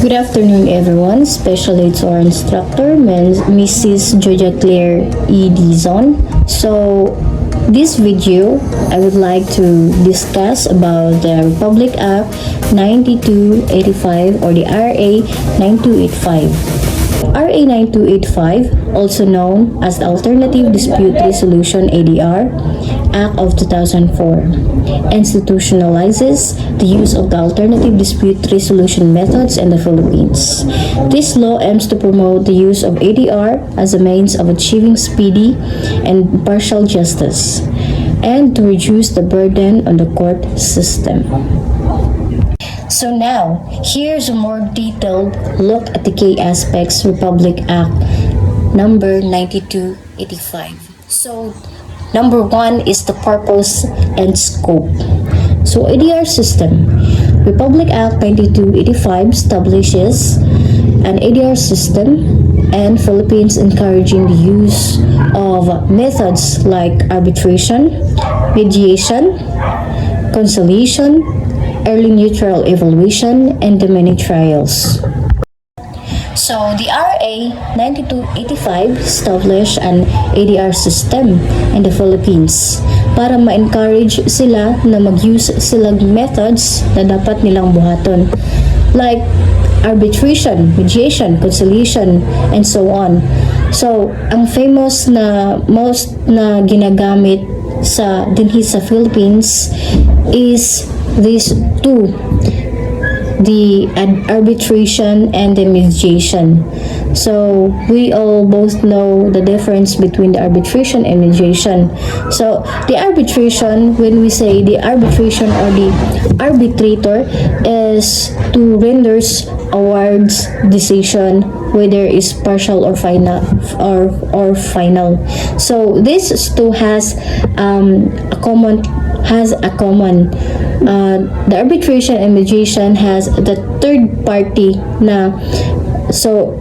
Good afternoon, everyone, especially to our instructor, Mrs. Georgia Claire E. Dizon. So, this video, I would like to discuss about the Republic Act 9285 or the RA 9285. RA 9285, also known as the Alternative Dispute Resolution ADR Act of 2004, institutionalizes the use of the alternative dispute resolution methods in the Philippines. This law aims to promote the use of ADR as a means of achieving speedy and impartial justice, and to reduce the burden on the court system. So now, here's a more detailed look at the key aspects Republic Act number 9285. So, number one is the purpose and scope. So, ADR system. Republic Act 9285 establishes an ADR system and Philippines encouraging the use of methods like arbitration, mediation, conciliation, early neutral evaluation, and the many trials. So, the RA 9285 established an ADR system in the Philippines para ma-encourage sila na mag-use silang methods na dapat nilang buhaton, like arbitration, mediation, conciliation, and so on. So, ang famous na most na ginagamit sa dinhi sa Philippines is these two, the arbitration and the mediation. So we all both know the difference between the arbitration and mediation. So the arbitration, when we say the arbitration or the arbitrator, is to renders awards decision whether it's partial or final or final. So this two has a common the arbitration and mediation has the third party na so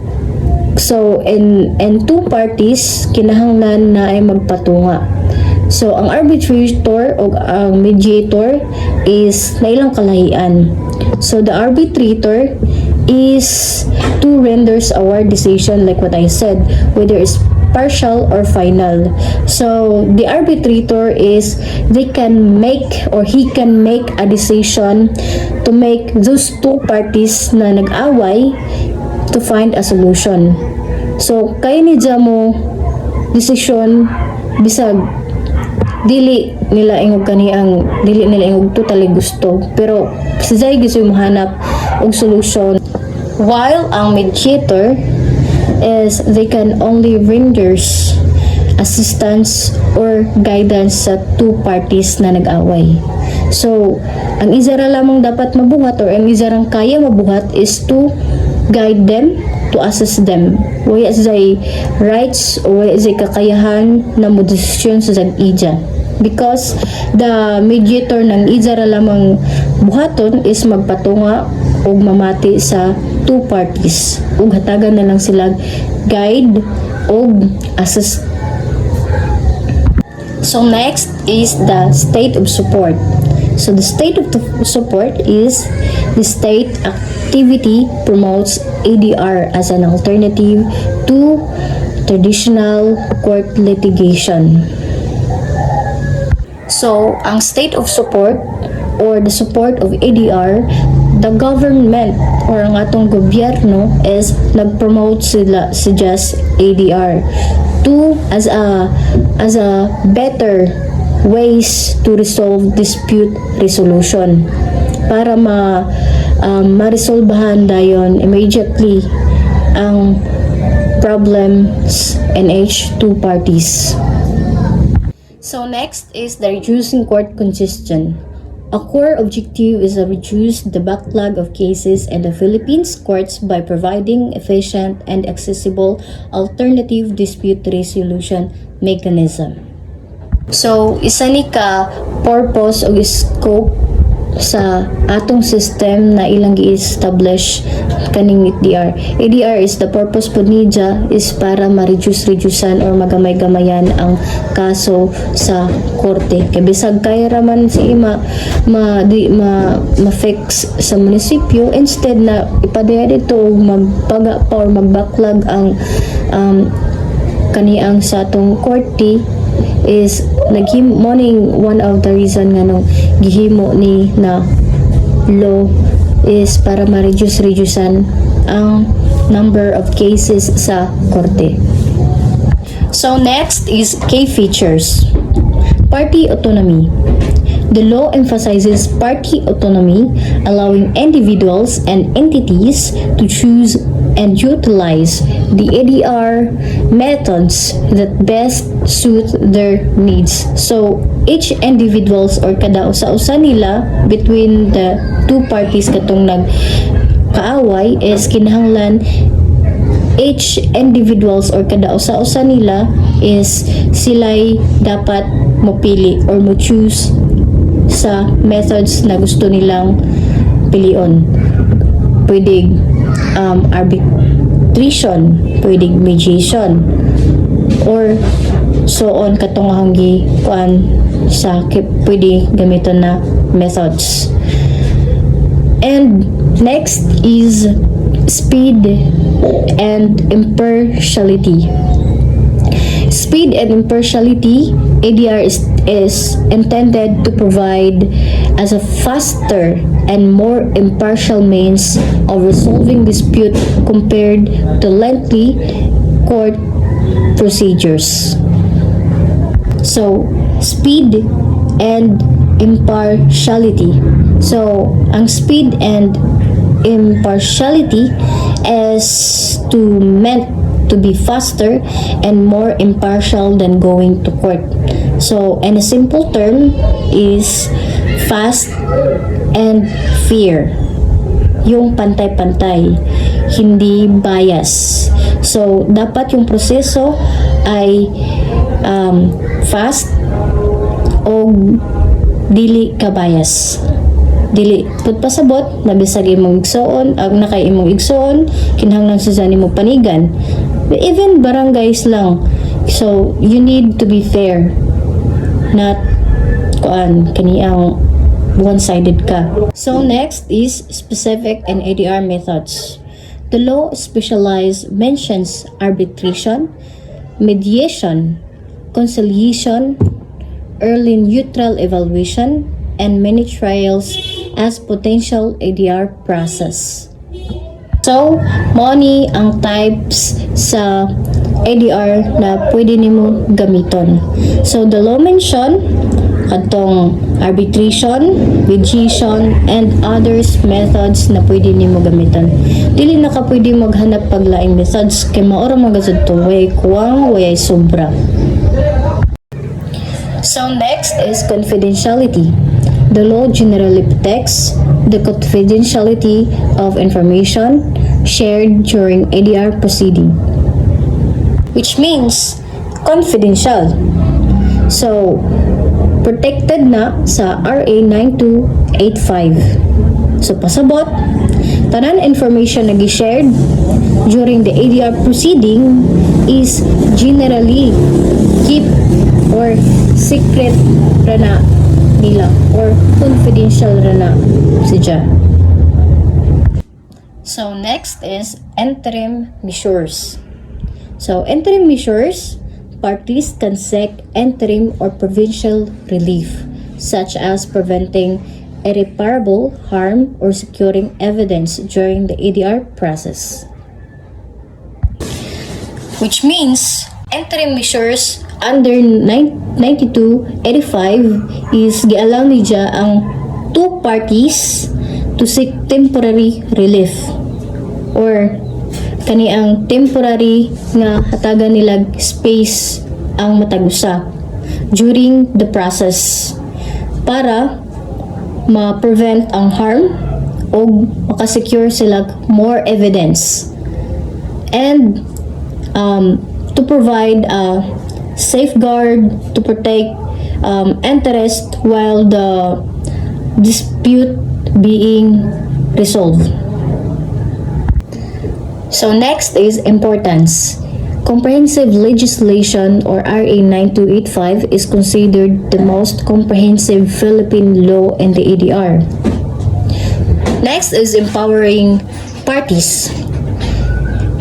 in two parties kinahanglan na ay magpatunga. So ang arbitrator o ang mediator is na ilang kalahian. So the arbitrator is to renders award decision, like what I said, whether it's partial or final. So the arbitrator is he can make a decision to make those two parties na nag-away to find a solution. So kay ni mo decision bisag dili nila ingog totally gusto, pero sa gusto mo hanap og solution, while ang mediator is they can only renders assistance or guidance sa two parties na nag-away. So, ang isa ra lamang dapat mabuhat or ang isa rang kaya mabuhat is to guide them, to assist them. Wala say rights o wala say kakayahan na modesisyon sa zag-ija. Because the mediator ng isa ra lamang buhaton is magpatunga o mamati sa two parties ug hatagan na lang sila guide o assist. So next is the state of support. So the state of support is the state activity promotes ADR as an alternative to traditional court litigation. So ang state of support or the support of ADR, the government or ang atong gobyerno is nag-promote suggest ADR to as a better ways to resolve dispute resolution para ma-resolbahan dayon immediately ang problems in each two parties. So next is the reducing court congestion. A core objective is to reduce the backlog of cases in the Philippines courts by providing efficient and accessible alternative dispute resolution mechanism. So, isa ni ka purpose o scope sa atong system na ilang gi-establish kaning ADR. ADR is the purpose po niya is para ma-reduce-reducean or magamay-gamayan ang kaso sa korte. Kaya bisag kaya raman si ma-fix sa munisipyo, instead na ipadaya dito magpaga pa or magbacklog ang kaniang sa atong korte is morning one of the reason nga nung gihimo ni na law is para ma-reducean ang number of cases sa korte. So next is key features. Party autonomy. The law emphasizes party autonomy, allowing individuals and entities to choose and utilize the ADR methods that best suit their needs. So, each individuals or kada usa-usa nila between the two parties katong nagkaaway is kinahanglan each individuals or kada usa-usa nila is sila'y dapat mopili or mo choose sa methods na gusto nilang pilion. Pwedeng arbitration, pwedeng mediation, or so on katong kuan sa pwede gamiton na methods. And next is speed and impartiality. Speed and impartiality, ADR is intended to provide as a faster and more impartial means of resolving dispute compared to lengthy court procedures. So, speed and impartiality. So, ang speed and impartiality is meant to be faster and more impartial than going to court. So, in a simple term is fast and fair. Yung pantay-pantay, hindi bias. So, dapat yung proseso ay fast o dili ka bias. Dili pud pasabot na bisag imong igsoon ag nakay imong igsoon kinahanglan sa nimo panigan, even barangays lang. So you need to be fair, not kaniyang one-sided ka. So next is specific and ADR methods. The law specialized mentions arbitration, mediation, conciliation, early neutral evaluation, and many trials as potential ADR process. So, money ang types sa ADR na pwede nimo gamiton. So, the law mention katong arbitration, mediation, and others methods na pwede nimo gamiton. Dili na ka pwede maghanap paglaing methods kay maoro magazud to way kuwang way sobra. So, next is confidentiality. The law generally protects the confidentiality of information shared during ADR proceeding, which means confidential. So, protected na sa RA 9285. So, pasabot, tanan information na gi-shared during the ADR proceeding is generally keep or secret rana nila or confidential rana siya. So next is interim measures. So interim measures, parties can seek interim or provincial relief such as preventing irreparable harm or securing evidence during the ADR process. Which means interim measures under 9285 is giallow niya ang two parties to seek temporary relief or kaniang temporary nga hatagan nila space ang matagusa during the process para ma-prevent ang harm o makasecure sila more evidence and to provide a safeguard to protect interest while the dispute being resolved. So next is importance. Comprehensive legislation or RA 9285 is considered the most comprehensive Philippine law in the ADR. Next is empowering parties.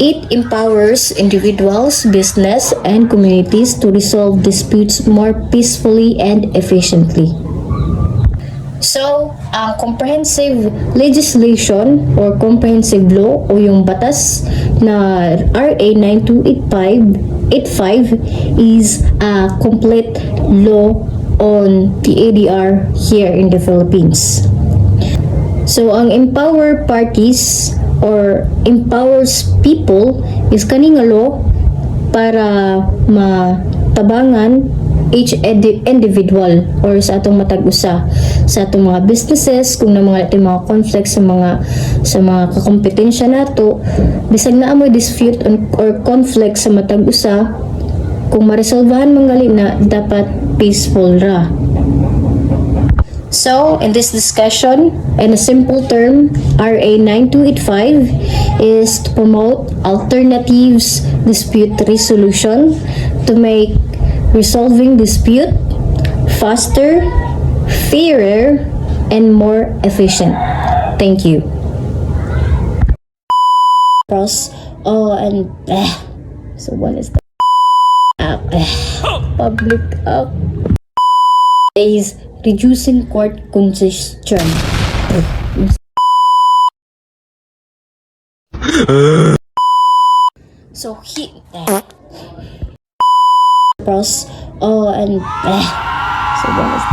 It empowers individuals, business, and communities to resolve disputes more peacefully and efficiently. So, ang comprehensive legislation or comprehensive law o yung batas na RA 9285 is a complete law on the ADR here in the Philippines. So, ang empower parties or empowers people is kaning law para matabangan each individual or sa atong matag usa sa atong mga businesses kung na mga mga conflict sa mga kakompetensya nato bisag na amoy dispute or conflict sa matag usa kung maresolbahan mangali na dapat peaceful ra. So, in this discussion, in a simple term, RA 9285 is to promote alternatives dispute resolution to make resolving dispute faster, fairer, and more efficient. Thank you. Pros, and so what is that? Public is reducing court congestion. So pros, and so what is that?